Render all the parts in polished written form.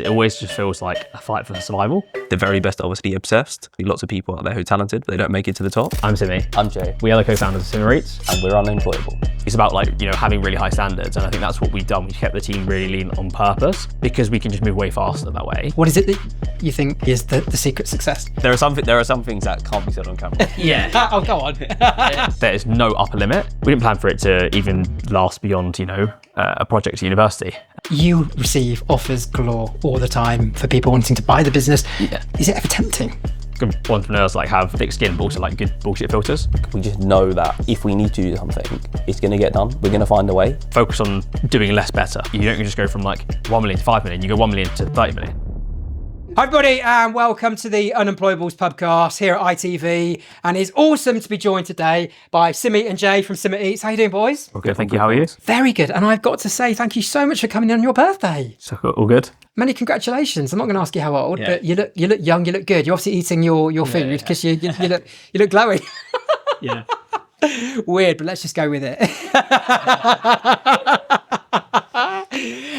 It always just feels like a fight for survival. The very best are obviously obsessed. Lots of people out there who are talented, but they don't make it to the top. I'm Simmy. I'm Jhai. We are the co-founders of SimmerEats. And we're unemployable. It's about having really high standards, and I think that's what we've done. We've kept the team really lean on purpose because we can just move way faster that way. What is it that you think is the secret success? There are some things that can't be said on camera. Yeah. Oh, go on. There is no upper limit. We didn't plan for it to even last beyond, a project at university. You receive offers galore all the time for people wanting to buy the business. Yeah. Is it ever tempting? Good entrepreneurs have thick skin, but also good bullshit filters. We just know that if we need to do something, it's going to get done. We're going to find a way. Focus on doing less better. You don't just go from 1 million to 5 million. You go 1 million to 30 million. Hi everybody, and welcome to the Unemployables podcast here at ITV. And it's awesome to be joined today by Simmy and Jhai from SimmerEats. How you doing, boys? All good, thank you. How are you? Very good. And I've got to say thank you so much for coming in on your birthday. So all good. Many congratulations. I'm not going to ask you how old, but you look young, you look good. You're obviously eating your food because you look glowing. Yeah. Weird, but let's just go with it.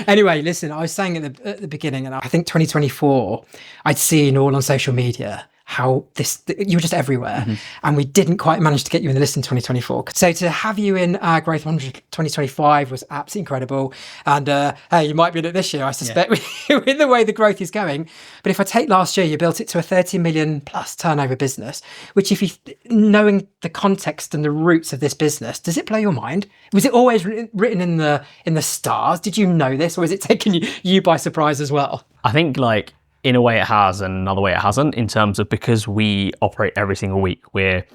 Anyway, listen, I was saying at the beginning, and I think 2024, I'd seen all on social media how you were just everywhere, and we didn't quite manage to get you in the list in 2024. So to have you in our Growth 100 2025 was absolutely incredible. And hey, you might be in it this year, I suspect, with the way the growth is going. But if I take last year, you built it to a 30 million plus turnover business, which if you, knowing the context and the roots of this business, does it blow your mind? Was it always written in the stars? Did you know this, or is it taking you by surprise as well? I think in a way it has, and another way it hasn't, in terms of because we operate every single week. We're,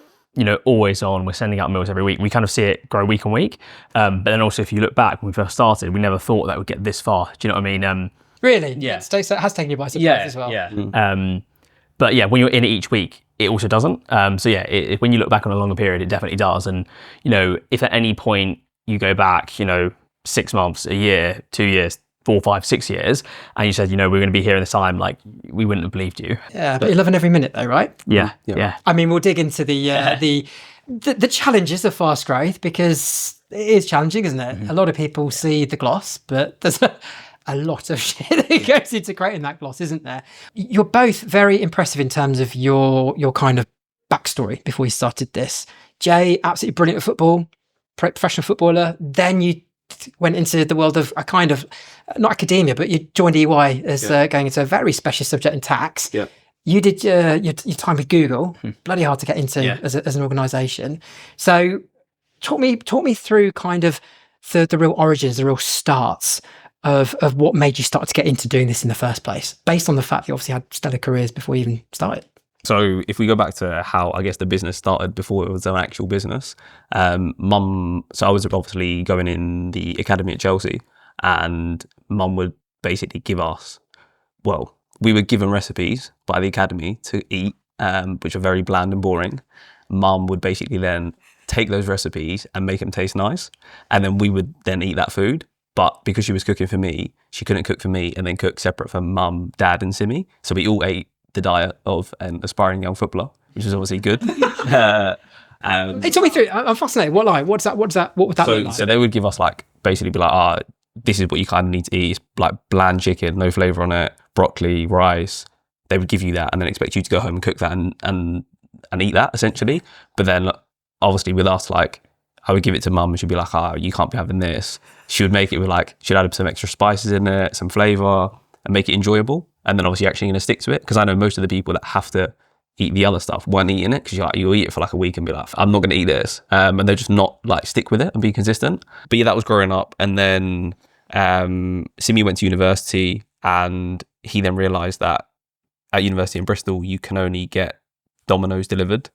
always on, we're sending out meals every week. We kind of see it grow week on week. But then also if you look back when we first started, we never thought that would get this far. Do you know what I mean? Really? Yeah. So it has taken you by surprise as well. Yeah. But yeah, when you're in it each week, it also doesn't. When you look back on a longer period, it definitely does. And, if at any point you go back, 6 months, a year, 2 years, 4, 5, 6 years, and you said, we're going to be here in this time, we wouldn't have believed you. Yeah, but you're loving every minute though, right? Yeah. I mean, we'll dig into the challenges of fast growth, because it is challenging, isn't it? A lot of people see the gloss, but there's a lot of shit that goes into creating that gloss, isn't there? You're both very impressive in terms of your kind of backstory before you started this. Jhai, absolutely brilliant at football, professional footballer. Then you went into the world of a kind of, not academia, but you joined EY as going into a very specialist subject in tax. Yeah. You did your time with Google, bloody hard to get into as an organisation. So talk me through kind of the real origins, the real starts of what made you start to get into doing this in the first place, based on the fact that you obviously had stellar careers before you even started. So if we go back to how I guess the business started before it was an actual business, so I was obviously going in the academy at Chelsea, and mum would basically give us, we were given recipes by the academy to eat, which are very bland and boring. Mum would basically then take those recipes and make them taste nice, and then we would then eat that food. But because she was cooking for me, she couldn't cook for me and then cook separate for mum, dad and Simmy. So we all ate the diet of an aspiring young footballer, which is obviously good. Hey, talk me through. I'm fascinated. What would that look like? So they would give us basically be this is what you kind of need to eat. It's bland chicken, no flavour on it, broccoli, rice. They would give you that and then expect you to go home and cook that and eat that essentially. But then obviously with us, I would give it to mum and she'd be like, you can't be having this. She would make it with she'd add some extra spices in it, some flavour, and make it enjoyable. And then obviously you're actually going to stick to it, because I know most of the people that have to eat the other stuff weren't eating it, because you'll eat it for a week and be like, I'm not going to eat this. And they're just not stick with it and be consistent. But yeah, that was growing up. And then Simmy went to university, and he then realised that at university in Bristol, you can only get Domino's delivered,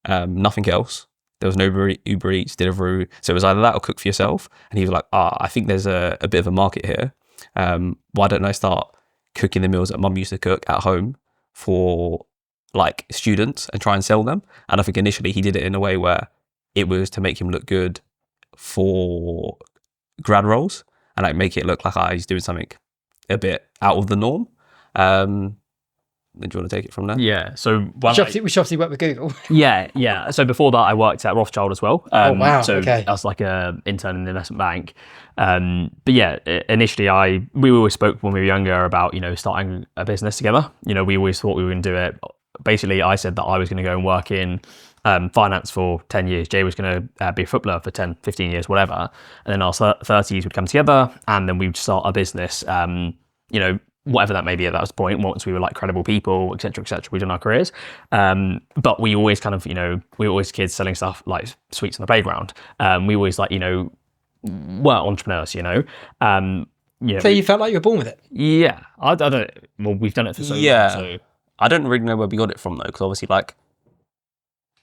nothing else. There was no Uber Eats, Deliveroo. So it was either that or cook for yourself. And he was like, I think there's a bit of a market here. Why don't I start cooking the meals that mum used to cook at home for students and try and sell them? And I think initially he did it in a way where it was to make him look good for grad roles and make it look like he's doing something a bit out of the norm. Then do you want to take it from there? Yeah. So We should obviously work with Google. yeah. So before that, I worked at Rothschild as well. Wow, So okay. I was like a intern in the investment bank. But yeah, initially we always spoke when we were younger about, you know, starting a business together. You know, we always thought we were going to do it. Basically, I said that I was going to go and work in finance for 10 years. Jay was going to be a footballer for 10, 15 years, whatever. And then our 30s would come together and then we'd start a business, you know, whatever that may be at that point, once we were like credible people, et cetera, we've done our careers. But we always kind of, you know, we were always kids selling stuff like sweets on the playground. We always like, you know, were entrepreneurs, you know. Yeah. So you felt like you were born with it? Yeah. I don't, well, we've done it for so long. So. I don't really know where we got it from though, because obviously like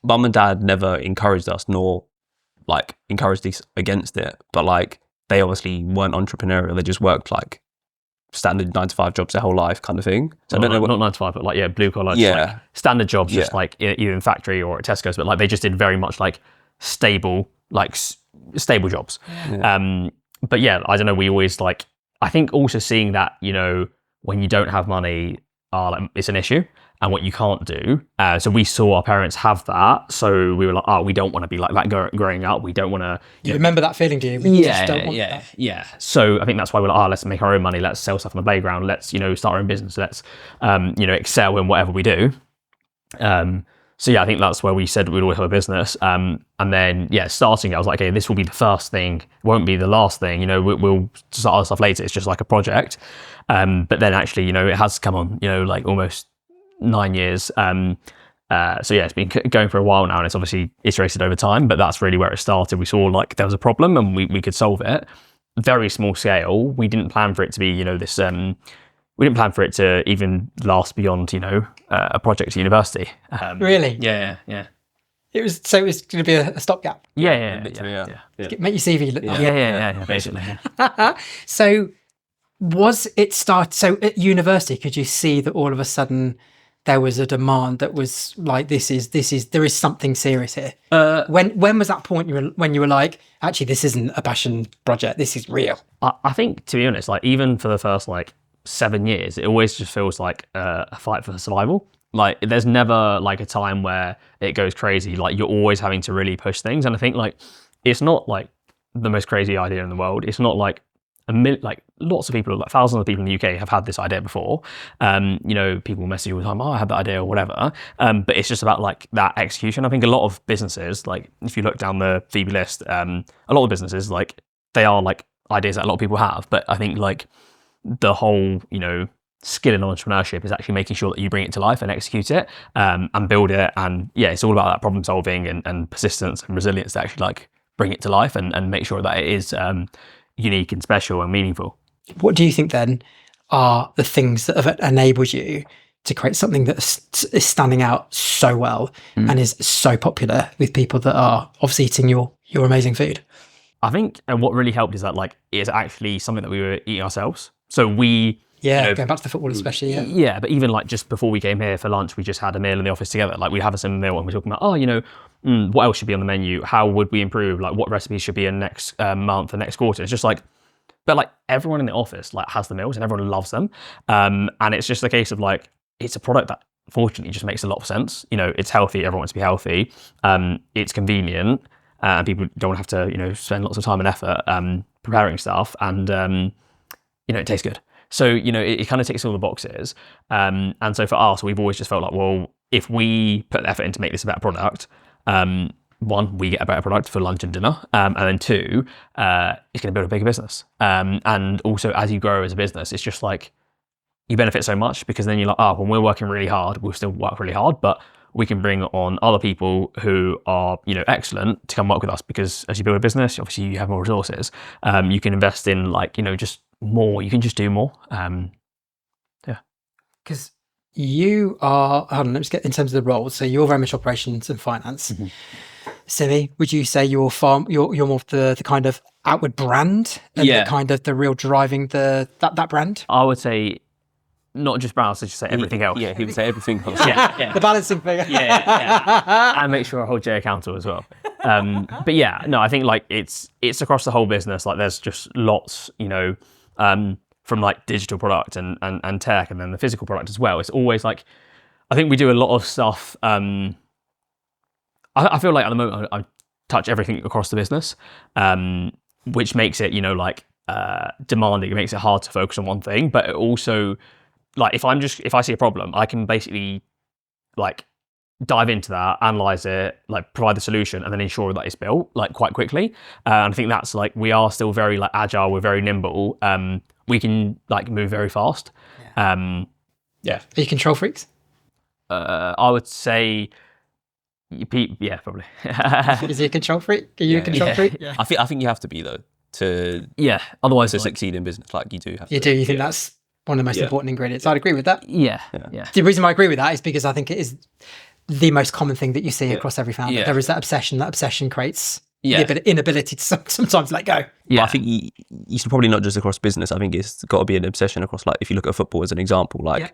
mum and dad never encouraged us nor like encouraged us against it. But like they obviously weren't entrepreneurial. They just worked like standard 9-to-5 jobs their whole life kind of thing. So well, I don't know what, not 9 to 5, but like, yeah, blue collar, Yeah. just like standard jobs, just Yeah. like either in factory or at Tesco's, but like they just did very much like stable, like stable jobs. But yeah, I don't know. We always like, I think also seeing that, you know, when you don't have money, like, it's an issue and what you can't do. So we saw our parents have that. So we were like, oh, we don't want to be like that growing up. We don't want to. You remember that feeling, do you? You just don't want that. Yeah. So I think that's why we're like, oh, let's make our own money. Let's sell stuff on the playground. Let's, you know, start our own business. Let's, you know, excel in whatever we do. So yeah, I think that's where we said we'd always have a business. And then, yeah, starting it, I was like, okay, this will be the first thing, won't be the last thing. You know, we'll start other stuff later. It's just like a project. But then actually, you know, it has come on, you know, like almost 9 years. So yeah, it's been going for a while now and it's obviously iterated over time, but that's really where it started. We saw like there was a problem and we could solve it. Very small scale. We didn't plan for it to be, you know, this, we didn't plan for it to even last beyond, you know, a project at university. Really? Yeah. It was going to be a stopgap. Yeah. Make your CV look. Yeah, basically. So was it so at university, could you see that all of a sudden there was a demand that was like, there is something serious here? When was that point when you were like, actually, this isn't a passion project, this is real? I think, to be honest, like even for the first like 7 years, it always just feels like a fight for survival. Like there's never like a time where it goes crazy. Like you're always having to really push things. And I think like, it's not like the most crazy idea in the world. It's not like like lots of people, like thousands of people in the UK have had this idea before. You know, people message you all the time, oh, I had that idea or whatever. But it's just about like that execution. I think a lot of businesses, like if you look down the Phoebe list, a lot of businesses, like they are like ideas that a lot of people have. But I think like the whole, you know, skill in entrepreneurship is actually making sure that you bring it to life and execute it and build it. And yeah, it's all about that problem solving and persistence and resilience to actually like bring it to life and make sure that it is unique and special and meaningful. What do you think then are the things that have enabled you to create something that is standing out so well and is so popular with people that are obviously eating your amazing food? I think what really helped is that like it's actually something that we were eating ourselves. So we, yeah, you know, going back to the football especially. Yeah, but even like just before we came here for lunch, we just had a meal in the office together. Like we'd have a similar meal and we're talking about, oh, you know, what else should be on the menu? How would we improve? Like what recipes should be in next month and next quarter? It's just like, but like everyone in the office like has the meals and everyone loves them. And it's just a case of like, it's a product that fortunately just makes a lot of sense. You know, it's healthy. Everyone wants to be healthy. It's convenient. And people don't have to, you know, spend lots of time and effort preparing stuff. And, you know, it tastes good. So, you know, it kind of ticks all the boxes. And so for us, we've always just felt like, well, if we put the effort in to make this a better product, one, we get a better product for lunch and dinner. And then two, it's going to build a bigger business. And also as you grow as a business, it's just like you benefit so much because then you're like, oh, when we're working really hard, we'll still work really hard, but we can bring on other people who are, you know, excellent to come work with us because as you build a business, obviously you have more resources. You can invest in like, you know, just more, you can just do more. Yeah. Because you are, hold on, let's get in terms of the roles. So you're very much operations and finance. Simmy, would you say you're more of the kind of outward brand and the kind of the real driving that brand? I would say not just brand, so just say everything else. Yeah, he would say everything else. Yeah. The balancing figure. Yeah. And make sure I hold Jay accountable as well. But yeah, no, I think like it's across the whole business. Like there's just lots, you know, from like digital product and tech, and then the physical product as well. It's always like, I think we do a lot of stuff. I feel like at the moment I touch everything across the business, which makes it, like demanding. It makes it hard to focus on one thing, but it also, like, if I see a problem, I can basically like dive into that, analyze it, like provide the solution, and then ensure that it's built like quite quickly. And I think that's like, we are still very like agile. We're very nimble. We can like move very fast. Are you control freaks? I would say, yeah, probably. Is he a control freak? Are you a control freak? Yeah. I think you have to be though to Otherwise to succeed in business. Like you do have. You to. do. You think that's one of the most important ingredients? I'd agree with that. Yeah. The reason why I agree with that is because I think it is the most common thing that you see across every founder. Yeah. There is that obsession. That obsession creates Yeah. the inability to sometimes let go. But I think you should probably not just across business. I think it's got to be an obsession across, like, if you look at football as an example, like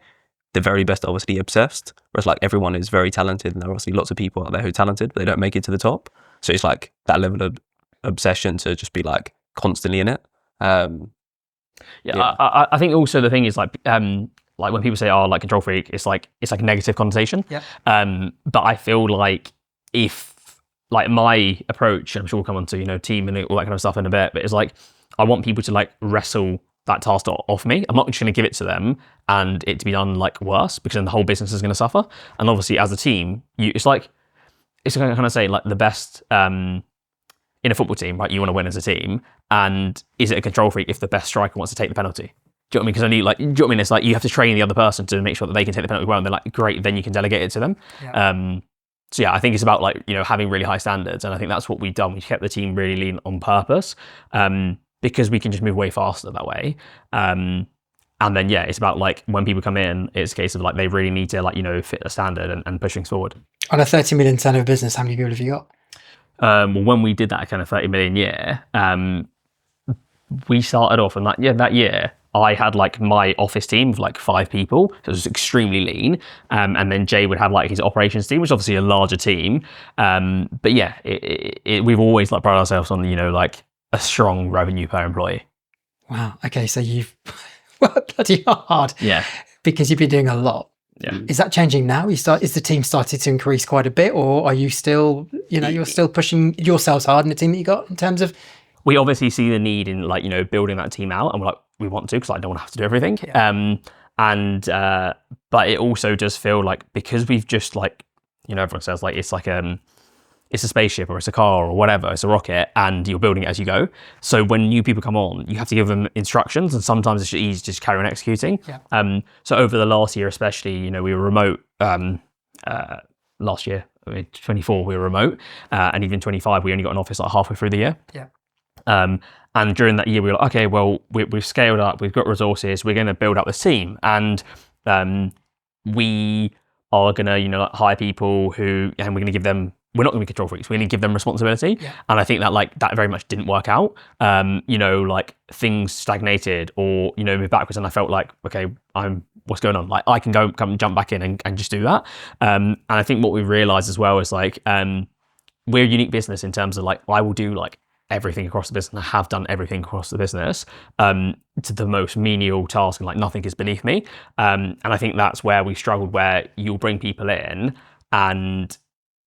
the very best are obviously obsessed, whereas like everyone is very talented, and there are obviously lots of people out there who are talented, but they don't make it to the top. So it's like that level of obsession to just be like constantly in it. I think also the thing is like when people say, "Oh, like control freak," it's like a negative connotation. Yeah. But I feel like if like my approach, I'm sure we'll come on to team and all that kind of stuff in a bit, but it's like I want people to like wrestle that task off me. I'm not just going to give it to them and it to be done like worse, because then the whole business is going to suffer. And obviously, as a team, it's going to kind of say like the best in a football team, right? You want to win as a team, and is it a control freak if the best striker wants to take the penalty? Do you know what I mean? Because only like, do you know what I mean? It's like you have to train the other person to make sure that they can take the penalty well, and they're like, great, then you can delegate it to them. Yeah. So yeah, I think it's about like having really high standards, and I think that's what we've done. We kept the team really lean on purpose, because we can just move way faster that way. And then it's about like when people come in, it's a case of like they really need to like fit a standard and push things forward. On a 30 million turnover business, how many people have you got? Well, when we did that kind of 30 million year, we started off, and that year I had like my office team of like 5 people, so it was extremely lean. And then Jay would have like his operations team, which is obviously a larger team. But yeah, we've always like prided ourselves on like a strong revenue per employee. Wow. Okay, so you've worked bloody hard. Yeah. Because you've been doing a lot. Yeah. Is that changing now? Is the team started to increase quite a bit, or are you still, you're still pushing yourselves hard in the team that you got in terms of? We obviously see the need in like building that team out, and we're like, we want to, because I don't want to have to do everything. Yeah. But it also does feel like, because we've just like everyone says like it's like it's a spaceship or it's a car or whatever, it's a rocket, and you're building it as you go. So when new people come on, you have to give them instructions, and sometimes it's easy to just carry on executing. Yeah. So over the last year especially, we were remote. Last year, 24, we were remote, and even 25, we only got an office like halfway through the year. Yeah. And during that year, we were like, okay, well, we've scaled up, we've got resources, we're going to build up this team, and we are going to, like, hire people and we're going to give them. We're not going to be control freaks. We're going to give them responsibility. Yeah. And I think that that very much didn't work out. Like things stagnated or, moved backwards. And I felt like, okay, what's going on? Like I can come jump back in and just do that. And I think what we realized as well is like, we're a unique business in terms of like, I will do like everything across the business, and I have done everything across the business, to the most menial task, and like nothing is beneath me. And I think that's where we struggled, where you'll bring people in and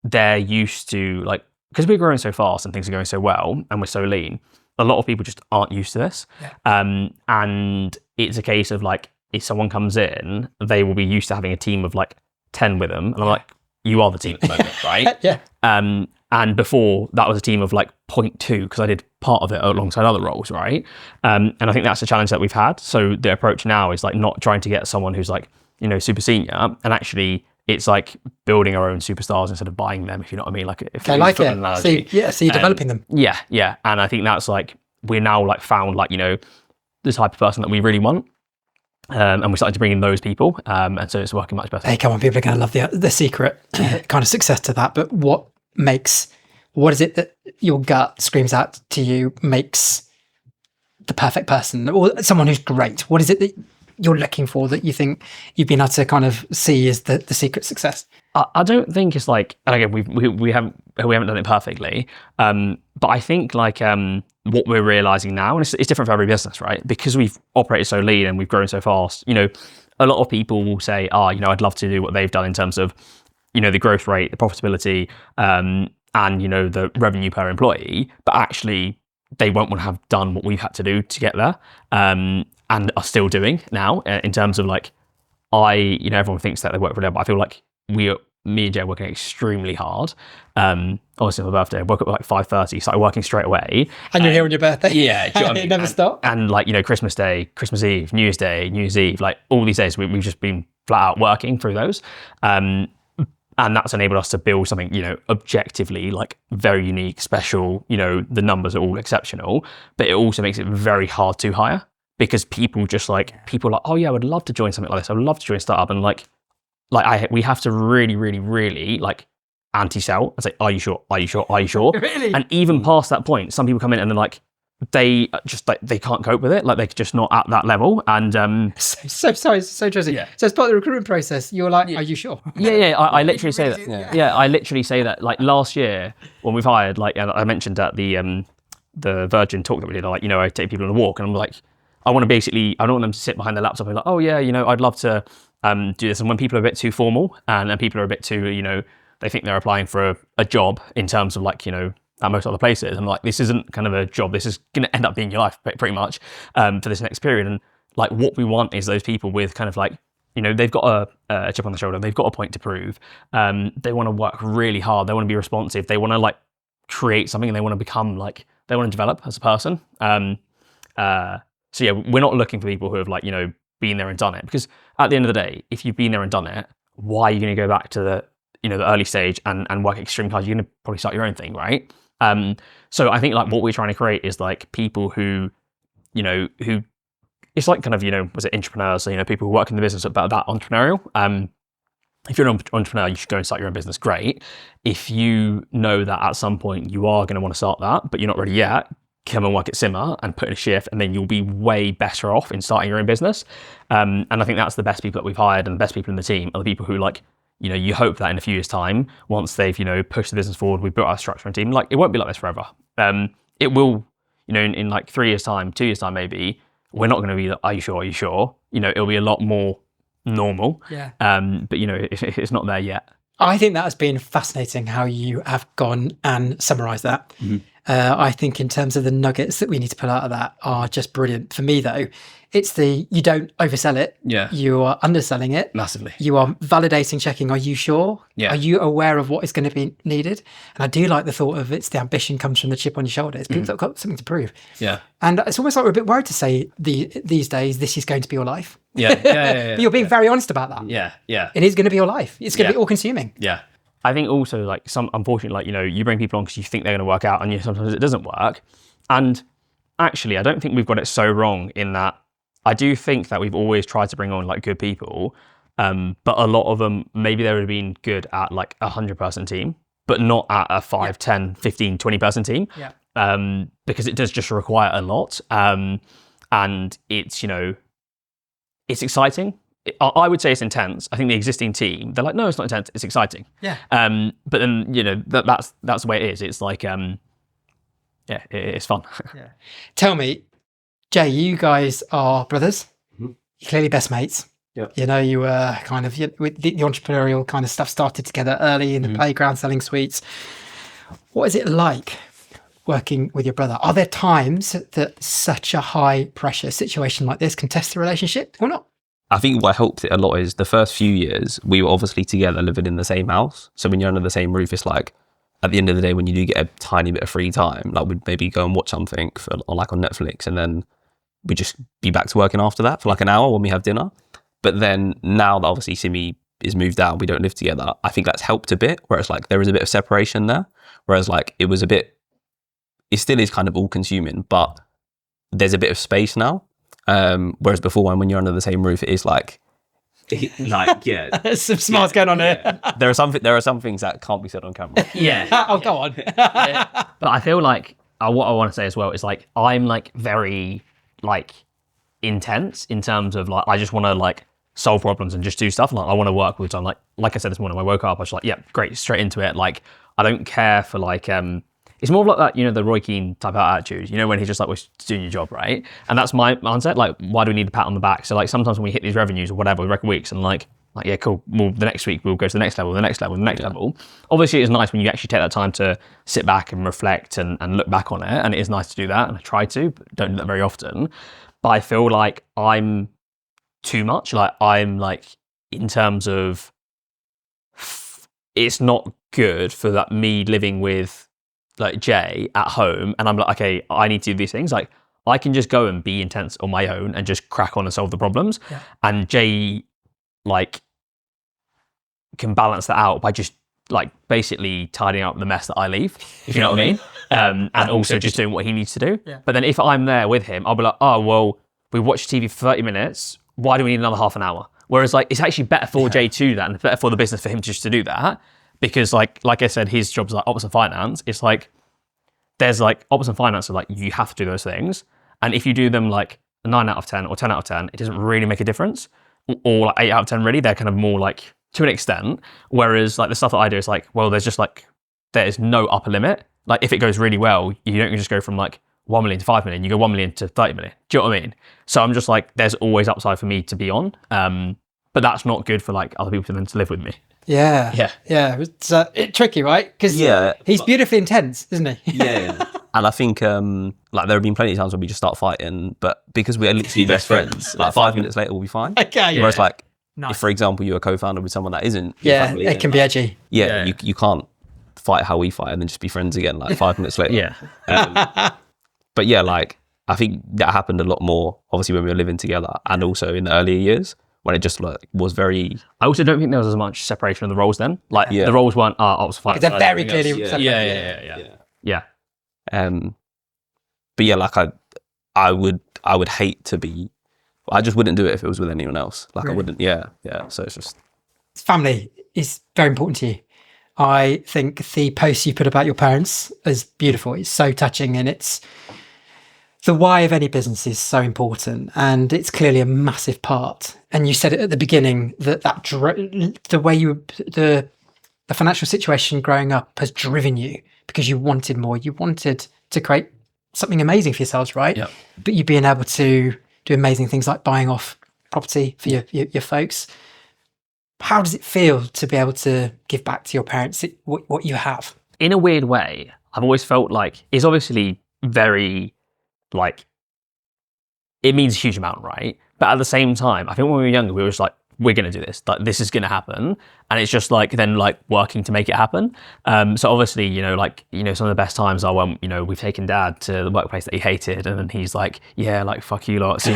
they're used to, like, because we're growing so fast and things are going so well and we're so lean, a lot of people just aren't used to this. Yeah. And it's a case of like, if someone comes in, they will be used to having a team of like 10 with them. And I'm like, you are the team at the moment, right? Yeah. And before that was a team of like 0.2, because I did part of it alongside other roles, right? And I think that's the challenge that we've had. So the approach now is like not trying to get someone who's like, super senior, and actually it's like building our own superstars instead of buying them, if you know what I mean. Like, if I like it. So you're developing them. Yeah. And I think that's like, we're now like found like, the type of person that we really want. And we're starting to bring in those people. And so it's working much better. Hey, come on, people are going to love the secret kind of success to that. But what is it that your gut screams out to you makes the perfect person, or someone who's great? What is it that you're looking for that you think you've been able to kind of see is the secret success? I don't think it's like, and again, we haven't done it perfectly, but I think like what we're realizing now, and it's different for every business, right? Because we've operated so lean and we've grown so fast. You know, a lot of people will say, you know, I'd love to do what they've done in terms of, you know, the growth rate, the profitability, and you know, the revenue per employee, but actually they won't want to have done what we've had to do to get there, and are still doing now in terms of like, you know, everyone thinks that they work for them, but I feel like me and Jay are working extremely hard. Obviously on my birthday, I woke up at like 5:30, started working straight away. And you're here on your birthday. Yeah, do you know what I mean? It never stopped. And like, you know, Christmas Day, Christmas Eve, New Year's Day, New Year's Eve, like all these days we've just been flat out working through those. And that's enabled us to build something, you know, objectively like very unique, special. You know, the numbers are all exceptional, but it also makes it very hard to hire because people are like, oh yeah, I would love to join something like this. I would love to join a startup. And we have to really, really, really like anti-sell and say, are you sure? Are you sure? Are you sure? Really? And even past that point, some people come in and they're like, they can't cope with it. Like they're just not at that level. And so sorry, so Josie. Yeah. So as part of the recruitment process, you're like, are you sure? Yeah. I literally say that. Yeah, I literally say that. Like last year when we've hired, like I mentioned at the Virgin talk that we did, like, you know, I take people on a walk and I'm like, I don't want them to sit behind their laptop and be like, oh yeah, you know, I'd love to do this. And when people are a bit too formal and people are a bit too, you know, they think they're applying for a job in terms of like, you know, at most other places. I'm like, this isn't kind of a job. This is going to end up being your life pretty much for this next period. And like what we want is those people with kind of like, you know, they've got a chip on the shoulder. They've got a point to prove. They want to work really hard. They want to be responsive. They want to like create something and they want to become like, they want to develop as a person. So yeah, we're not looking for people who have like, you know, been there and done it, because at the end of the day, if you've been there and done it, why are you going to go back to the, you know, the early stage and work extremely hard? You're going to probably start your own thing, right? So I think like what we're trying to create is like people who, you know, who it's like kind of, you know, was it entrepreneurs? So, you know, people who work in the business about that entrepreneurial. If you're an entrepreneur, you should go and start your own business. Great. If you know that at some point you are going to want to start that, but you're not ready yet, come and work at Simmer and put in a shift, and then you'll be way better off in starting your own business. And I think that's the best people that we've hired, and the best people in the team are the people who like, you know, you hope that in a few years' time, once they've, you know, pushed the business forward, we've built our structure and team, like it won't be like this forever. It will, you know, in like 3 years' time, 2 years' time, maybe, we're not going to be like, are you sure? Are you sure? You know, it'll be a lot more normal. Yeah. But you know, it's not there yet. I think that has been fascinating how you have gone and summarised that. Mm-hmm. I think in terms of the nuggets that we need to pull out of that are just brilliant. For me, though, it's you don't oversell it. Yeah. You are underselling it. Massively. You are validating, checking, are you sure? Yeah. Are you aware of what is going to be needed? And I do like the thought of it's the ambition comes from the chip on your shoulder. It's people that have got something to prove. Yeah. And it's almost like we're a bit worried to say these days, this is going to be your life. Yeah. But you're being very honest about that. Yeah. It is going to be your life. It's going to be all consuming. Yeah. I think also like unfortunately, like, you know, you bring people on because you think they're going to work out, and sometimes it doesn't work. And actually, I don't think we've got it so wrong in that I do think that we've always tried to bring on like good people, but a lot of them, maybe they would have been good at like 100-person team, but not at a 5, 10, 15, 20-person team. Yeah. Because it does just require a lot. And it's, you know, it's exciting. I would say it's intense. I think the existing team, they're like, no, it's not intense, it's exciting. Yeah. But then, you know, that's the way it is. It's like, it's fun. Yeah. Tell me, Jay, you guys are brothers. Mm-hmm. You're clearly best mates. Yep. You know, you were kind of, with the entrepreneurial kind of stuff started together early in the playground selling sweets. What is it like working with your brother? Are there times that such a high pressure situation like this can test the relationship or not? I think what helped it a lot is the first few years, we were obviously together living in the same house. So when you're under the same roof, it's like, at the end of the day, when you do get a tiny bit of free time, like we'd maybe go and watch something on Netflix, and then we'd just be back to working after that for like an hour when we have dinner. But then now that obviously Simmy is moved out, we don't live together, I think that's helped a bit, where it's like there is a bit of separation there. Whereas like it still is kind of all consuming, but there's a bit of space now. Whereas before, when you're under the same roof, it is like yeah, there's some smarts going on here. There are some things that can't be said on camera. Yeah. Oh, go on. But I feel like what I want to say as well is like, I'm like very like, intense in terms of like I just want to like solve problems and just do stuff. Like I want to work all the time. Like I said this morning, when I woke up, I was like, yeah, great, straight into it. Like I don't care for like it's more of like that, you know, the Roy Keane type of attitude, you know, when he's just like, we're doing your job, right? And that's my mindset. Like, why do we need a pat on the back? So like sometimes when we hit these revenues or whatever, record weeks, and like yeah, cool. Well, the next week we'll go to the next level, the next level, the next level. Obviously, it's nice when you actually take that time to sit back and reflect and look back on it. And it is nice to do that. And I try to, but don't do that very often. But I feel like I'm too much. Like I'm like, in terms of, it's not good for that me living with like Jay at home, and I'm like, okay, I need to do these things. Like I can just go and be intense on my own and just crack on and solve the problems. Yeah. And Jay like can balance that out by just like basically tidying up the mess that I leave, if you know what I mean. And also just doing what he needs to do. Yeah. But then if I'm there with him, I'll be like, oh well, we watched TV for 30 minutes. Why do we need another half an hour? Whereas like it's actually better for Jay to do that, and it's better for the business for him just to do that. Because like I said, his job's like ops and finance. It's like, there's like ops and finance are like, you have to do those things. And if you do them like a 9 out of 10 or 10 out of 10, it doesn't really make a difference. Or like 8 out of 10 really, they're kind of more like to an extent. Whereas like the stuff that I do is like, well, there's just like, there's no upper limit. Like if it goes really well, you don't just go from like 1 million to 5 million, you go 1 million to 30 million. Do you know what I mean? So I'm just like, there's always upside for me to be on. But that's not good for like other people to then to live with me. Yeah. It's tricky, right? Because he's beautifully intense, isn't he? Yeah. And I think like there have been plenty of times when we just start fighting, but because we're literally best friends, like 5 minutes later we'll be fine. Okay. Whereas like, if for example you're a co-founder with someone that isn't, family, it can be edgy. Yeah. You can't fight how we fight and then just be friends again like 5 minutes later. But yeah, like I think that happened a lot more obviously when we were living together, and also in the earlier years, when it just like was very. I also don't think there was as much separation of the roles then. Like the roles weren't ops fight. They're very clearly separated. Yeah. But yeah, like I would hate to be. I just wouldn't do it if it was with anyone else. Like really? I wouldn't. Yeah. So it's just. Family is very important to you. I think the post you put about your parents is beautiful. It's so touching, and it's. The why of any business is so important, and it's clearly a massive part. And you said it at the beginning that the way the financial situation growing up has driven you because you wanted more. You wanted to create something amazing for yourselves, right? Yep. But you being able to do amazing things like buying off property for your folks. How does it feel to be able to give back to your parents what you have? In a weird way, I've always felt like it's obviously very. Like, it means a huge amount, right? But at the same time, I think when we were younger, we were just like, we're going to do this. Like, this is going to happen. And it's just like, then like working to make it happen. So obviously, you know, like, you know, some of the best times are when, you know, we've taken dad to the workplace that he hated. And then he's like, yeah, like, fuck you lot. So,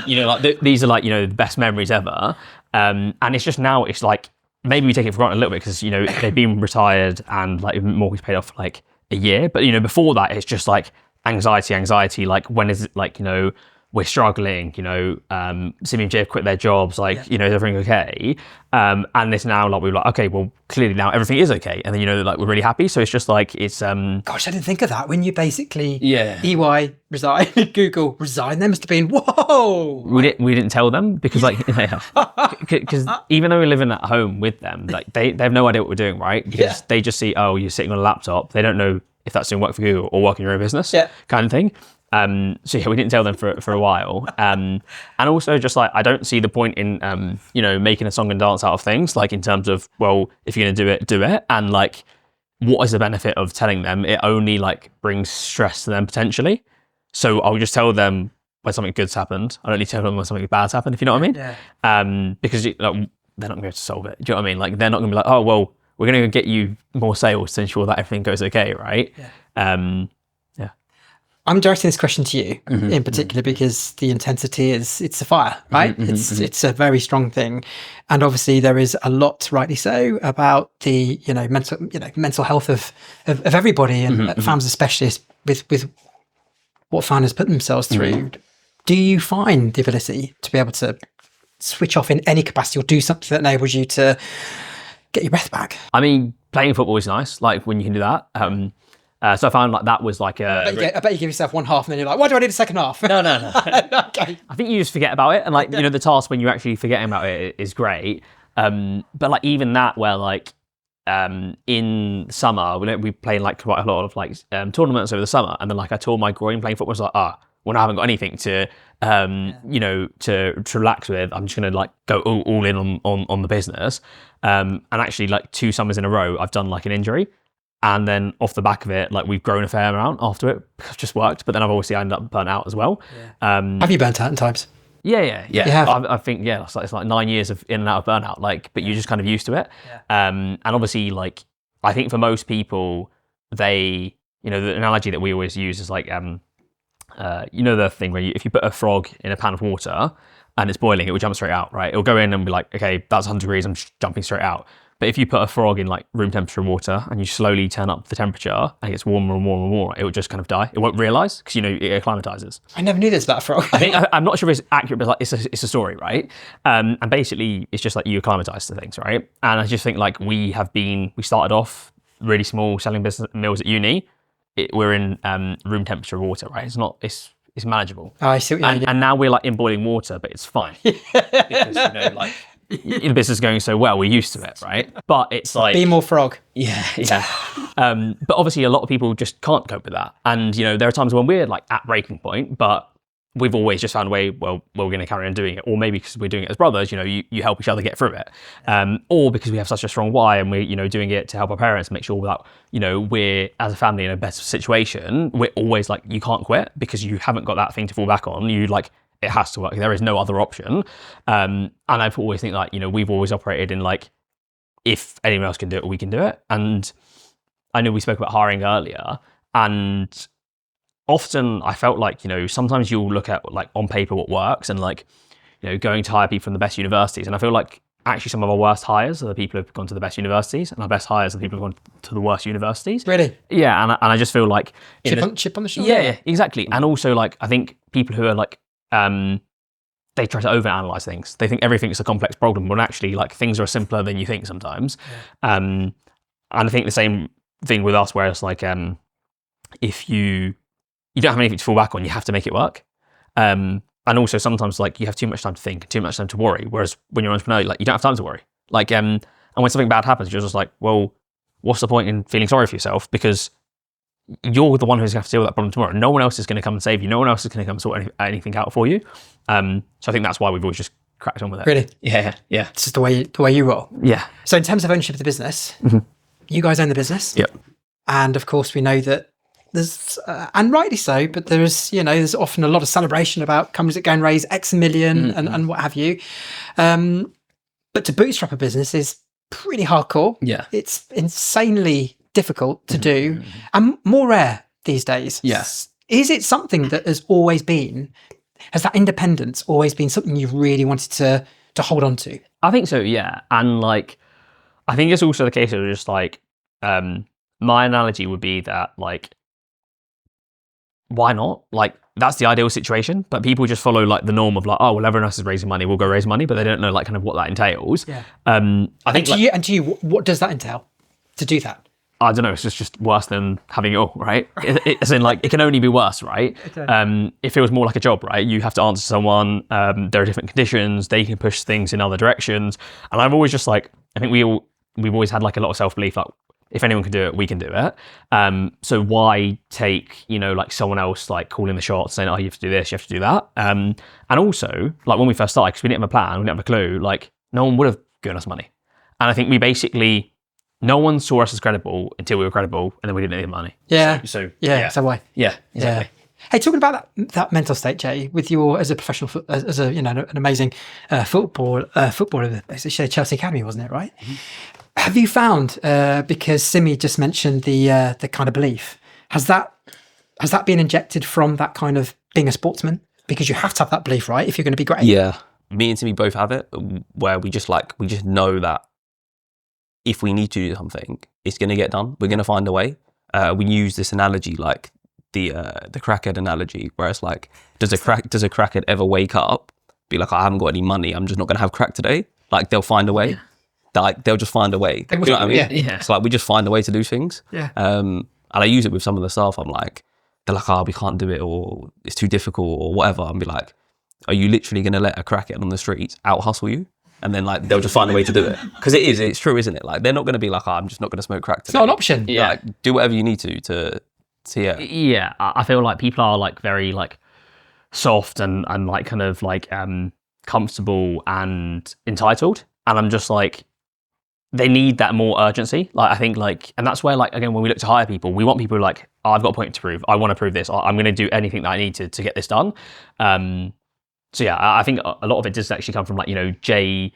you know, like these are like, you know, the best memories ever. And it's just now, it's like, maybe we take it for granted a little bit because, you know, they've been retired and like mortgage paid off for like a year. But, you know, before that, it's just like, anxiety, like when is it like, you know, we're struggling, you know, Simmy and Jhai have quit their jobs, like, you know, is everything okay? And it's now like, we're like, okay, well, clearly now everything is okay. And then, you know, like we're really happy. So it's just like, it's... Gosh, I didn't think of that. When you basically, EY resigned, Google resigned, there must have been, whoa! We didn't tell them because like, because even though we're living at home with them, like they have no idea what we're doing, right? Because they just see, oh, you're sitting on a laptop. They don't know if that's doing work for you or working your own business kind of thing. So yeah, we didn't tell them for a while. And also just like, I don't see the point in, you know, making a song and dance out of things, like in terms of, well, if you're going to do it, do it. And like, what is the benefit of telling them? It only like brings stress to them potentially. So I'll just tell them when something good's happened. I don't need to tell them when something bad's happened, if you know what I mean? Because like, they're not going to be able to solve it. Do you know what I mean? Like, they're not going to be like, oh, well, we're going to get you more sales to ensure that everything goes okay, right? I'm directing this question to you in particular because the intensity it's a fire, right? It's a very strong thing, and obviously there is a lot, rightly so, about the mental health of everybody and founders especially with what founders put themselves through. Do you find the ability to be able to switch off in any capacity or do something that enables you to get your breath back? I mean, playing football is nice, like when you can do that. So I found like that was like a. I bet you give yourself one half, and then you're like, why do I need a second half? No. Okay. I think you just forget about it, and like the task when you're actually forgetting about it is great. But like even that, where like in summer we played like quite a lot of like tournaments over the summer, and then like I tore my groin playing football. I was like, when I haven't got anything to to relax with, I'm just gonna like go all in on the business. And actually like 2 summers in a row, I've done like an injury. And then off the back of it, like we've grown a fair amount after it. It's just worked. But then I've obviously ended up burnt out as well. Yeah. Have you burnt out in times? Yeah. You have? I think, it's like 9 years of in and out of burnout, like, but you're just kind of used to it. Yeah. And obviously, like, I think for most people, the analogy that we always use is like, the thing where if you put a frog in a pan of water and it's boiling, it will jump straight out, right? It'll go in and be like, okay, that's 100 degrees, I'm jumping straight out. But if you put a frog in like room temperature water and you slowly turn up the temperature and it gets warmer and warmer and warmer, it will just kind of die. It won't realise because it acclimatizes. I never knew this about a frog. I'm not sure if it's accurate, but like it's a story, right? And basically it's just like you acclimatise to things, right? And I just think like we started off really small selling business meals at uni. We're in room temperature water, right? It's manageable. Oh, I see what you mean. And now we're like in boiling water, but it's fine because like. The business is going so well, we're used to it, right? But it's like be more frog. Yeah. But obviously, a lot of people just can't cope with that, and there are times when we're like at breaking point, but we've always just found a way. Well, we're going to carry on doing it, or maybe because we're doing it as brothers, you help each other get through it, or because we have such a strong why and we're doing it to help our parents, make sure that we're as a family in a better situation. We're always like, you can't quit because you haven't got that thing to fall back on. You like. It has to work. There is no other option. And I've always think like, we've always operated in like, if anyone else can do it, we can do it. And I know we spoke about hiring earlier, and often I felt like, sometimes you'll look at like on paper what works and like, going to hire people from the best universities. And I feel like actually some of our worst hires are the people who've gone to the best universities, and our best hires are the people who've gone to the worst universities. Really? Yeah. And I just feel like chip on the shoulder. Yeah, exactly. And also like, I think people who are like, they try to overanalyze things. They think everything's a complex problem, when actually like things are simpler than you think sometimes. Yeah. And I think the same thing with us, where it's like, if you don't have anything to fall back on, you have to make it work. And also sometimes like you have too much time to think, too much time to worry. Whereas when you're an entrepreneur, like you don't have time to worry. Like, and when something bad happens, you're just like, well, what's the point in feeling sorry for yourself? Because you're the one who's going to have to deal with that problem tomorrow. No one else is going to come and save you. No one else is going to come sort anything out for you. So I think that's why we've always just cracked on with it. Really? Yeah. It's just the way you roll. Yeah. So in terms of ownership of the business, you guys own the business. Yep. And of course we know that there's, and rightly so, but there's often a lot of celebration about companies that go and raise X million and what have you. But to bootstrap a business is pretty hardcore. Yeah. It's insanely difficult to do and more rare these days. Yes. Is it something that has that independence always been something you've really wanted to hold on to? I think so, yeah. And like, I think it's also the case of just like, my analogy would be that like, why not? Like, that's the ideal situation, but people just follow like the norm of like, oh, well, everyone else is raising money, we'll go raise money, but they don't know like kind of what that entails. Yeah. I think what does that entail to do that? I don't know, it's just worse than having it all, right? As in like, it can only be worse, right? Okay. It feels more like a job, right? You have to answer someone, there are different conditions, they can push things in other directions. And I've always just like, I think we've always had like a lot of self-belief, like if anyone can do it, we can do it. So why take, like someone else like calling the shots, saying, oh, you have to do this, you have to do that. And also, like when we first started, because we didn't have a plan, we didn't have a clue, like no one would have given us money. And I think we basically, no one saw us as credible until we were credible, and then we didn't need the money. Yeah. So So why? Yeah, exactly. Yeah. Hey, talking about that mental state, Jay, with your as a professional, as a an amazing footballer, Chelsea Academy, wasn't it? Right. Mm-hmm. Have you found because Simmy just mentioned the kind of belief, has that been injected from that kind of being a sportsman? Because you have to have that belief, right? If you're going to be great. Yeah, me and Simmy both have it, where we just know that if we need to do something, it's going to get done. We're going to find a way. We use this analogy, like the crackhead analogy, where it's like, does a crackhead ever wake up, be like, I haven't got any money, I'm just not going to have crack today? Like they'll find a way. Like they'll just find a way. You know what I mean? Yeah. It's like we just find a way to do things. Yeah. And I use it with some of the staff. I'm like, they're like, oh, we can't do it, or it's too difficult, or whatever. And be like, are you literally going to let a crackhead on the streets out hustle you? And then like they'll just find a way to do it. Because it's true, isn't it? Like they're not going to be like, oh, I'm just not going to smoke crack today. It's not an option. Yeah. Like, do whatever you need to Yeah, I feel like people are like very like soft and like kind of like comfortable and entitled, and I'm just like, they need that more urgency. Like I think like, and that's where like, again, when we look to hire people, we want people who are like, oh, I've got a point to prove, I want to prove this, I'm going to do anything that I need to get this done. So yeah, I think a lot of it does actually come from like, you know, Jay.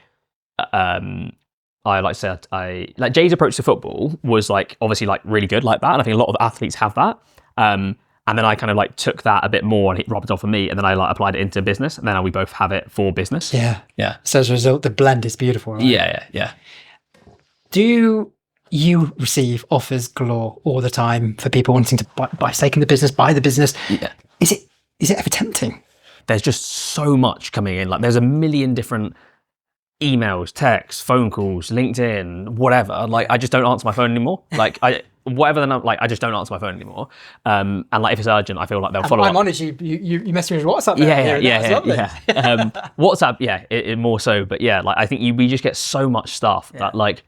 I like to say like Jay's approach to football was like obviously like really good like that, and I think a lot of athletes have that. And then I kind of like took that a bit more and it rubbed off on me, and then I like applied it into business, and then we both have it for business. Yeah. So as a result, the blend is beautiful, right? Yeah. Do you receive offers galore all the time for people wanting to buy stake in the business, buy the business? Yeah. Is it ever tempting? There's just so much coming in. Like there's a million different emails, texts, phone calls, LinkedIn, whatever. Like I just don't answer my phone anymore. Like I just don't answer my phone anymore. And like if it's urgent, I feel like they'll follow up. I'm honest, you message me with WhatsApp. Yeah. WhatsApp, it more so. But yeah, like I think we just get so much stuff that like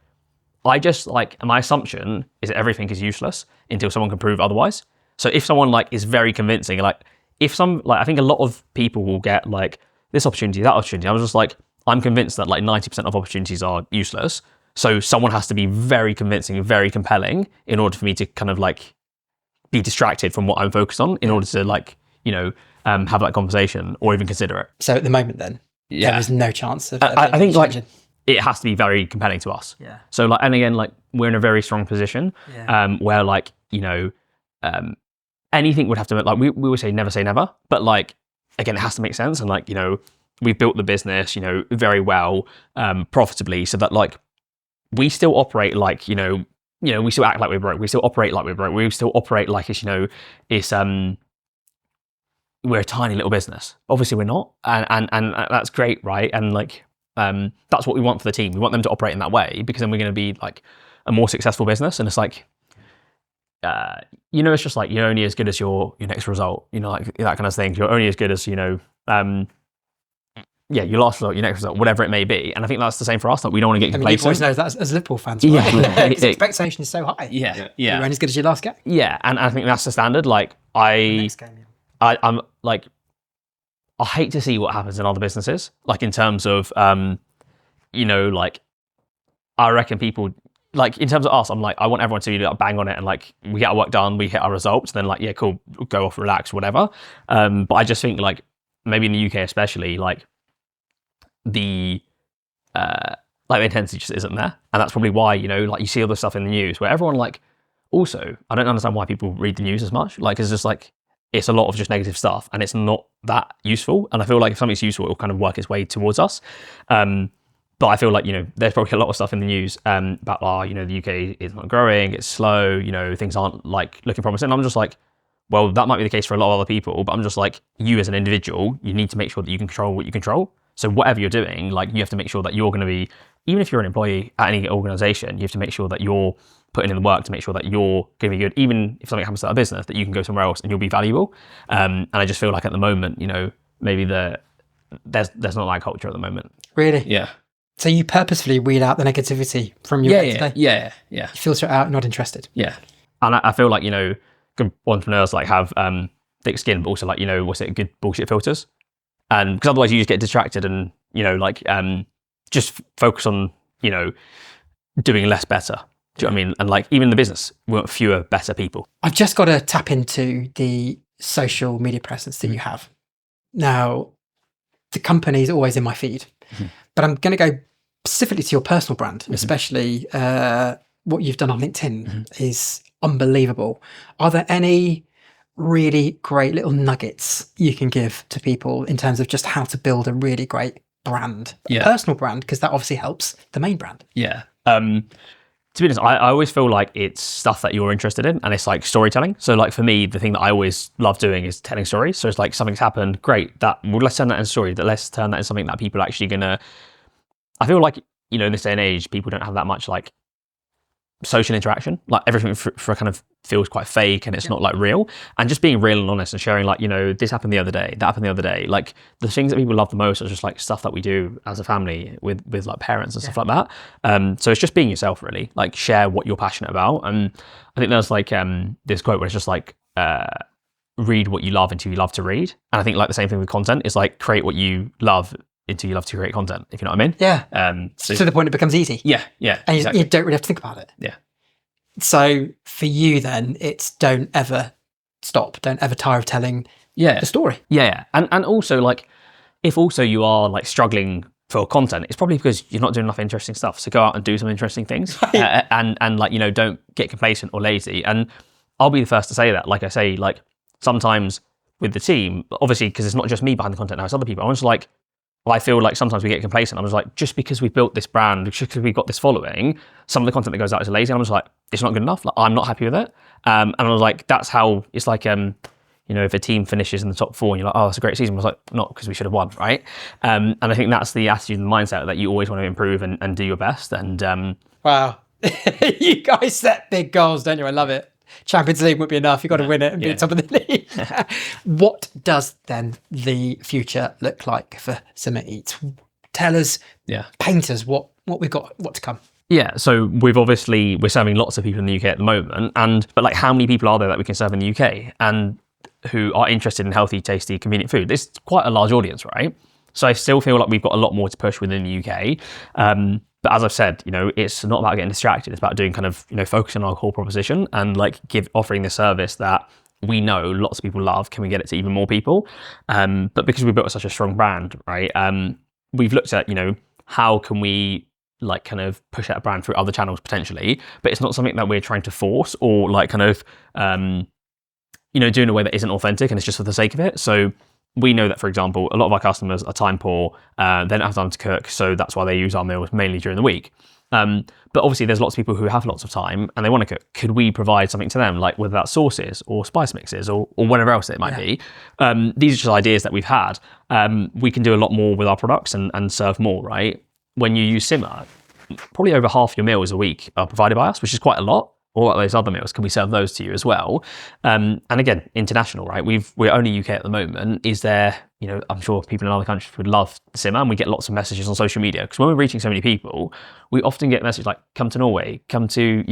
I just like, my assumption is that everything is useless until someone can prove otherwise. So if someone like is very convincing, like if some, like I think a lot of people will get like this opportunity, that opportunity. I was just like, I'm convinced that like 90% of opportunities are useless. So someone has to be very convincing, very compelling in order for me to kind of like be distracted from what I'm focused on in order to like, you know, have that conversation or even consider it. So at the moment then, there is no chance of I think like it has to be very compelling to us. Yeah. So like, and again, like we're in a very strong position where like, you know, anything would have to, like we would say never, but like, again, it has to make sense. And like, you know, we've built the business, you know, very well, profitably, so that like, we still operate like, you know, we still act like we're broke. We still operate like we're broke. We still operate like it's, you know, it's, we're a tiny little business. Obviously we're not. And that's great, right? And like, that's what we want for the team. We want them to operate in that way, because then we're going to be like a more successful business. And it's like, you know, it's just like, you're only as good as your next result, you know, like that kind of thing. You're only as good as, you know, your last result, your next result, whatever it may be. And I think that's the same for us. Like we don't want to get complacent. You always know that as Liverpool fans, right? Because expectation is so high. Yeah. You're only as good as your last game. Yeah, and I think that's the standard. Like Next game, I'm like, I hate to see what happens in other businesses. Like in terms of, you know, like I reckon people, like in terms of us, I'm like, I want everyone to be like bang on it and like we get our work done, we hit our results, then like, yeah, cool, go off, relax, whatever. But I just think like maybe in the UK especially, like the intensity just isn't there, and that's probably why, you know, like you see all the stuff in the news where everyone like, also I don't understand why people read the news as much. Like it's just like, it's a lot of just negative stuff and it's not that useful. And I feel like if something's useful, it'll kind of work its way towards us. But I feel like, you know, there's probably a lot of stuff in the news about, you know, the UK is not growing, it's slow, you know, things aren't like looking promising. And I'm just like, well, that might be the case for a lot of other people, but I'm just like, you as an individual, you need to make sure that you can control what you control. So whatever you're doing, like you have to make sure that you're going to be, even if you're an employee at any organization, you have to make sure that you're putting in the work to make sure that you're going to be good. Even if something happens to our business, that you can go somewhere else and you'll be valuable. And I just feel like at the moment, you know, maybe there's not that culture at the moment. Really? Yeah. So you purposefully weed out the negativity from your day-to-day? Yeah. You filter it out, not interested? Yeah. And I feel like, you know, good entrepreneurs like have thick skin, but also like, you know, good bullshit filters. And because otherwise you just get distracted and, you know, like just focus on, you know, doing less better. Do you know what I mean? And like even the business, we want fewer, better people. I've just got to tap into the social media presence that you have. Now, the company is always in my feed, but I'm going to go specifically to your personal brand, especially what you've done on LinkedIn is unbelievable. Are there any really great little nuggets you can give to people in terms of just how to build a really great brand, a personal brand, because that obviously helps the main brand? Yeah. To be honest, I always feel like it's stuff that you're interested in, and it's like storytelling. So like for me, the thing that I always love doing is telling stories. So it's like something's happened, great, let's turn that into a story, let's turn that into something that people are actually gonna, I feel like, you know, in this day and age, people don't have that much like social interaction. Like everything for kind of feels quite fake and it's not like real. And just being real and honest and sharing like, this happened the other day, that happened the other day. Like the things that people love the most are just like stuff that we do as a family with like parents and stuff like that. So it's just being yourself really, like share what you're passionate about. And I think there's like this quote where it's just like, read what you love until you love to read. And I think like the same thing with content is like create what you love until you love to create content, if you know what I mean. Yeah. So to the point it becomes easy. Yeah. And exactly. you don't really have to think about it. Yeah. So for you then, it's don't ever stop. Don't ever tire of telling the story. Yeah. And also like, if also you are like struggling for content, it's probably because you're not doing enough interesting stuff. So go out and do some interesting things. Right. And like, don't get complacent or lazy. And I'll be the first to say that. Like I say, like sometimes with the team, obviously, because it's not just me behind the content now, it's other people. I'm just like, I feel like sometimes we get complacent. I'm just like, just because we've built this brand, just because we've got this following, some of the content that goes out is lazy. I'm just like, it's not good enough. Like, I'm not happy with it. And I was like, that's how it's like, if a team finishes in the top 4 and you're like, oh, it's a great season. I was like, not because we should have won, right? And I think that's the attitude and mindset that you always want to improve and do your best. And wow, you guys set big goals, don't you? I love it. Champions League would be enough. You've got to win it and be top of the league. What does then the future look like for SimmerEats? Tell us, paint us what we've got, what's to come. Yeah, so we're serving lots of people in the UK at the moment, but like how many people are there that we can serve in the UK and who are interested in healthy, tasty, convenient food? It's quite a large audience, right? So I still feel like we've got a lot more to push within the UK. But as I've said, it's not about getting distracted. It's about doing kind of, focusing on our core proposition and like offering the service that we know lots of people love. Can we get it to even more people? But because we built such a strong brand, right? We've looked at, how can we like kind of push out a brand through other channels potentially, but it's not something that we're trying to force or like kind of, do in a way that isn't authentic and it's just for the sake of it. So we know that, for example, a lot of our customers are time poor, they don't have time to cook, so that's why they use our meals mainly during the week. But obviously there's lots of people who have lots of time and they want to cook. Could we provide something to them, like whether that's sauces or spice mixes or whatever else it might be? These are just ideas that we've had. We can do a lot more with our products and serve more, right? When you use Simmer, probably over half your meals a week are provided by us, which is quite a lot. Or those other meals, can we serve those to you as well? And again, international, right? We're only UK at the moment. Is there, I'm sure people in other countries would love Simmer, and we get lots of messages on social media. Because when we're reaching so many people, we often get messages like, come to Norway, come to,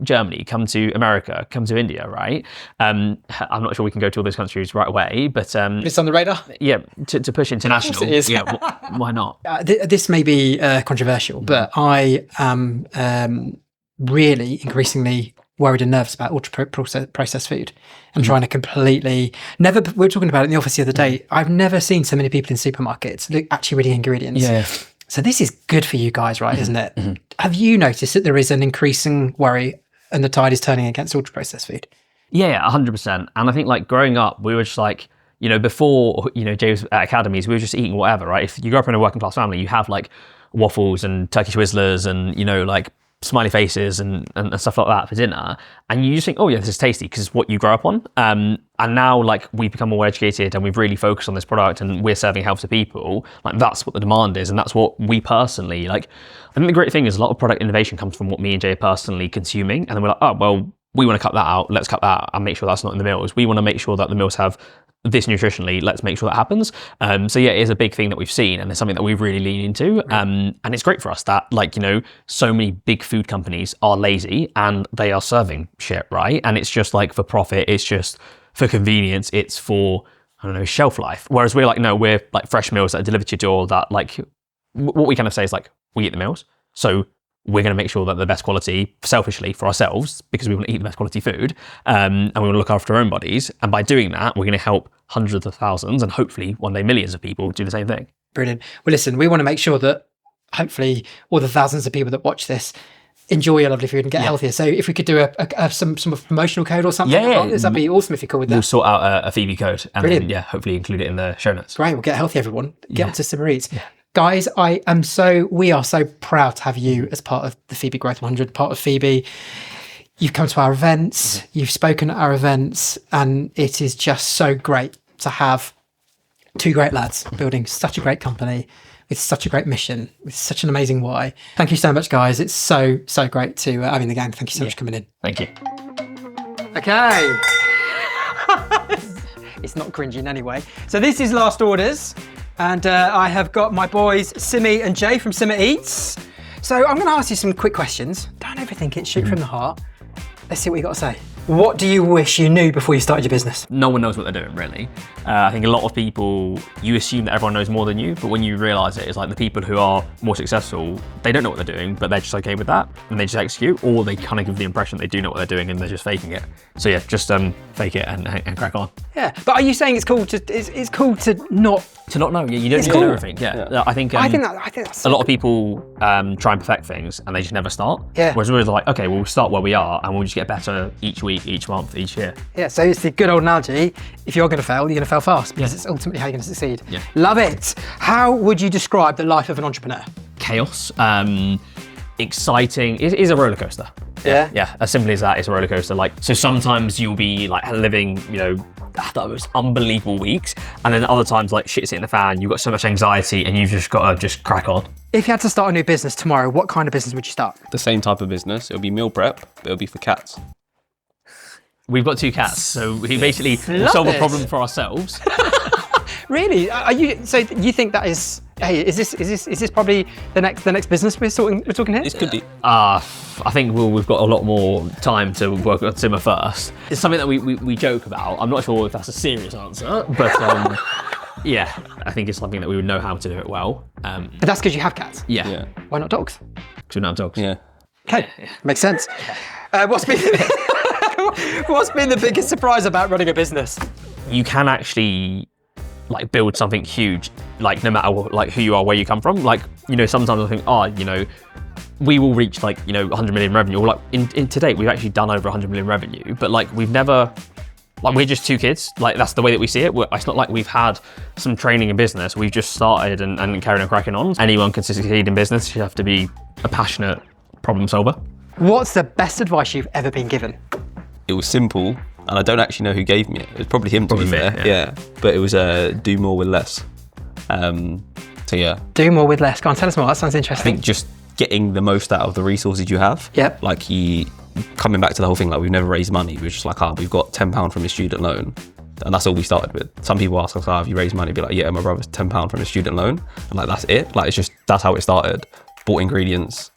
Germany, come to America, come to India, right? I'm not sure we can go to all those countries right away, but... it's on the radar? Yeah, to push international. Of course it is. Yeah, why not? This may be controversial, but I am... really increasingly worried and nervous about ultra processed food and trying to completely we were talking about it in the office the other day. I've never seen so many people in supermarkets actually reading ingredients. So this is good for you guys, right? Isn't it? Have you noticed that there is an increasing worry and the tide is turning against ultra processed food? Yeah, 100%. And I think like growing up, we were just like, before, Jay was at academies, we were just eating whatever, right? If you grow up in a working class family, you have like waffles and turkey twizzlers and, like smiley faces and stuff like that for dinner, and you just think, oh yeah, this is tasty because it's what you grow up on. And now like we've become more educated and we've really focused on this product and we're serving health to people. Like that's what the demand is, and that's what we personally like. I think the great thing is a lot of product innovation comes from what me and Jay are personally consuming, and then we're like, oh well, we want to cut that out. Let's cut that out and make sure that's not in the meals. We want to make sure that the meals have this nutritionally, let's make sure that happens. So yeah, it is a big thing that we've seen, and it's something that we really lean into. And it's great for us that like, so many big food companies are lazy and they are serving shit, right? And it's just like for profit, it's just for convenience, it's for, I don't know, shelf life. Whereas we're like, no, we're like fresh meals that are delivered to your door that like, what we kind of say is like, we eat the meals. So we're going to make sure that the best quality, selfishly for ourselves, because we want to eat the best quality food, and we want to look after our own bodies. And by doing that, we're going to help hundreds of thousands and hopefully one day millions of people do the same thing. Brilliant. Well, listen, we want to make sure that hopefully all the thousands of people that watch this enjoy your lovely food and get healthier. So if we could do some promotional code or something, that'd be awesome if you could with that. We'll sort out a Phoebe code and Brilliant. then, hopefully include it in the show notes. Great. We'll get healthy, everyone. Get onto SimmerEats. Yeah. Guys, we are so proud to have you as part of the Phoebe Growth 100, part of Phoebe. You've come to our events, you've spoken at our events, and it is just so great to have two great lads building such a great company with such a great mission, with such an amazing why. Thank you so much, guys. It's so great to have you in the gang. Thank you so much for coming in. Thank you. Okay. It's not cringy in any way. So this is Last Orders, and I have got my boys Simmy and Jhai from SimmerEats. So I'm going to ask you some quick questions. Don't overthink it. Shoot from the heart. Let's see what you got to say. What do you wish you knew before you started your business? No one knows what they're doing, really. I think a lot of people, you assume that everyone knows more than you, but when you realise it, it's like the people who are more successful, they don't know what they're doing, but they're just okay with that, and they just execute, or they kind of give the impression they do know what they're doing and they're just faking it. So yeah, just fake it and crack on. Yeah, but are you saying it's cool to it's cool to not know? Yeah, you don't know everything. Yeah. I think that's a lot of people try and perfect things and they just never start. Yeah. Whereas we're like, okay, we'll start where we are and we'll just get better each week, each month, each year. Yeah, so it's the good old analogy, if you're going to fail, you're going to fail fast, because it's ultimately how you're going to succeed. Yeah. Love it. How would you describe the life of an entrepreneur? Chaos, exciting. It is a roller coaster. Yeah? Yeah, as simply as that, it's a roller coaster. Like, so sometimes you'll be like living, those unbelievable weeks, and then other times like shit's hitting the fan, you've got so much anxiety and you've just got to just crack on. If you had to start a new business tomorrow, what kind of business would you start? The same type of business. It'll be meal prep, but it'll be for cats. We've got 2 cats, so we basically will solve a problem for ourselves. Really? So you think that is? Hey, is this probably the next business we're talking here? This could be. I think we've got a lot more time to work on Simmer first. It's something that we joke about. I'm not sure if that's a serious answer, but yeah, I think it's something that we would know how to do it well. But that's because you have cats. Yeah. Why not dogs? Because we don't have dogs. Yeah. Okay, makes sense. What's been the biggest surprise about running a business? You can actually like build something huge, like no matter what, like who you are, where you come from. Like, sometimes I think, we will reach like, 100 million revenue. Or like in to date, we've actually done over 100 million revenue, but like we've never, like we're just 2 kids. Like that's the way that we see it. It's not like we've had some training in business. We've just started and carried on cracking on. Anyone can succeed in business. You have to be a passionate problem solver. What's the best advice you've ever been given? It was simple, and I don't actually know who gave me it. It was probably him, to be fair. Yeah. But it was do more with less. So yeah. Do more with less. Go on, tell us more. That sounds I interesting. think just getting the most out of the resources you have. Yep. Like coming back to the whole thing, like we've never raised money. We were just like, we've got £10 from his student loan. And that's all we started with. Some people ask us, have you raised money? Be like, yeah, my brother's £10 from his student loan. And like, that's it. Like, that's how it started. Bought ingredients,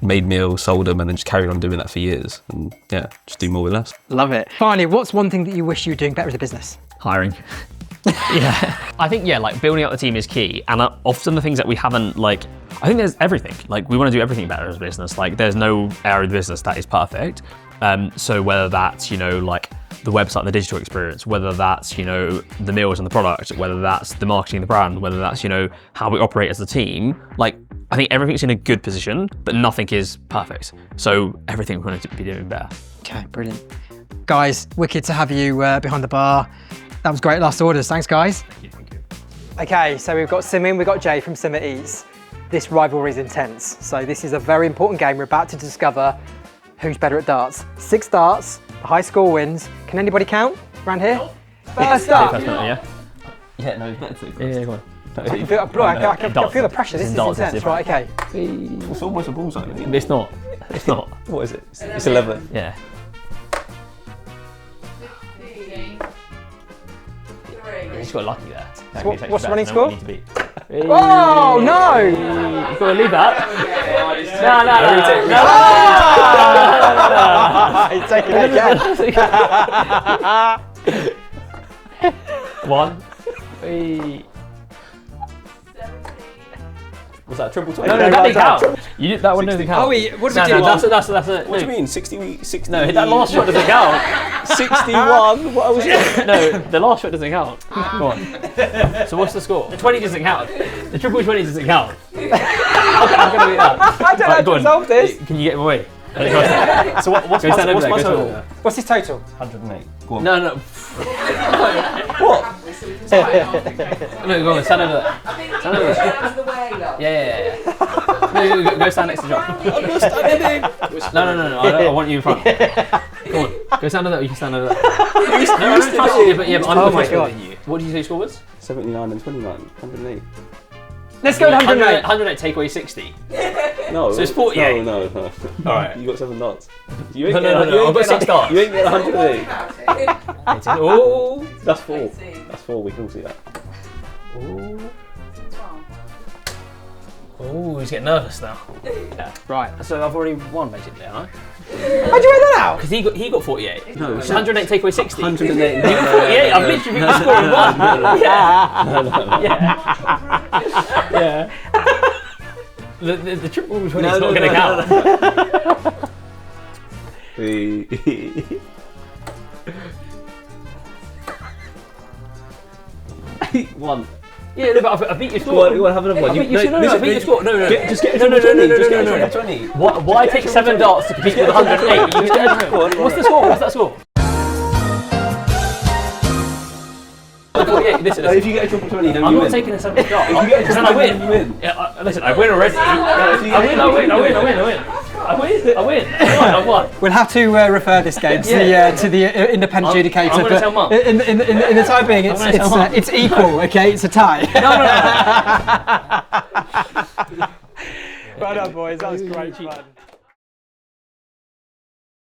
made meals, sold them, and then just carried on doing that for years. And yeah, just do more with less. Love it. Finally, what's one thing that you wish you were doing better as a business? Hiring. Yeah. I think, like building up the team is key. And often the things that we haven't, I think there's everything. Like, we want to do everything better as a business. Like, there's no area of the business that is perfect. So whether that's, like the website, the digital experience, whether that's, the meals and the product, whether that's the marketing, the brand, whether that's, how we operate as a team, I think everything's in a good position, but nothing is perfect. So everything we're going to be doing better. Okay, brilliant. Guys, wicked to have you behind the bar. That was great. Last Orders. Thanks, guys. Thank you. Okay, so we've got Simmy and we've got Jhai from SimmerEats. This rivalry is intense. So this is a very important game. We're about to discover who's better at darts. 6 darts, the high score wins. Can anybody count around here? First up. Yeah. Yeah, no, it's better. Yeah, go on. I can feel the pressure. This is intense. Right, okay. It's almost a bullseye. It's not. It's not. What is it? It's 11. Yeah. You just got lucky there. What's the running score? Oh no! You've got to leave that. No. He's taking it again. 1, 3. Was that a triple 20? No, that didn't count. You did that one doesn't count. Oh, what do we do? That's What do you mean? 60? No, that last shot doesn't count. 61? What was it? No, the last shot doesn't count. Go on. So what's the score? The 20 doesn't count. The triple 20 doesn't count. How can I do that? I don't know how to resolve this. Can you get him away? So what's my total? What's his total? 108. Go on. No. What? No, go on, stand over there. Stand over there. Yeah. No, go stand next to John. No. I want you in front. Go on, go stand over there. You can stand over there. But I'm Oh my God. What did you say your score was? 79 and 29. 108. Let's go with 108. 108 take away 60. No. So it's 48. No. All right. You got 7 darts. You ain't No. I've got 6 darts. You ain't getting 108. Oh. That's 4. That's 4. We can all see that. Oh, he's getting nervous now. Right. So I've already won basically, haven't I? How'd you work that out? Because he got 48. No, So 108 take away 60. 108. You got 48. I've literally been scoring 1. Yeah. The triple between is not going to count. One. Yeah, no, but I beat your score. Go on, have another one. I beat your score. No. Just get a No. triple 20. Why take 7 darts to compete with 108? What's the score? What's that score? 48. Listen. If you get a triple 20, then I'm you not win. taking a 7 dart. If you get a Then triple I 20, win. you win. Yeah, listen, I win already. I win. I won. We'll have to refer this game to the independent adjudicator. I'm gonna tell Mum. In the time being, it's equal. Okay, it's a tie. No. Well done, boys. That was great fun.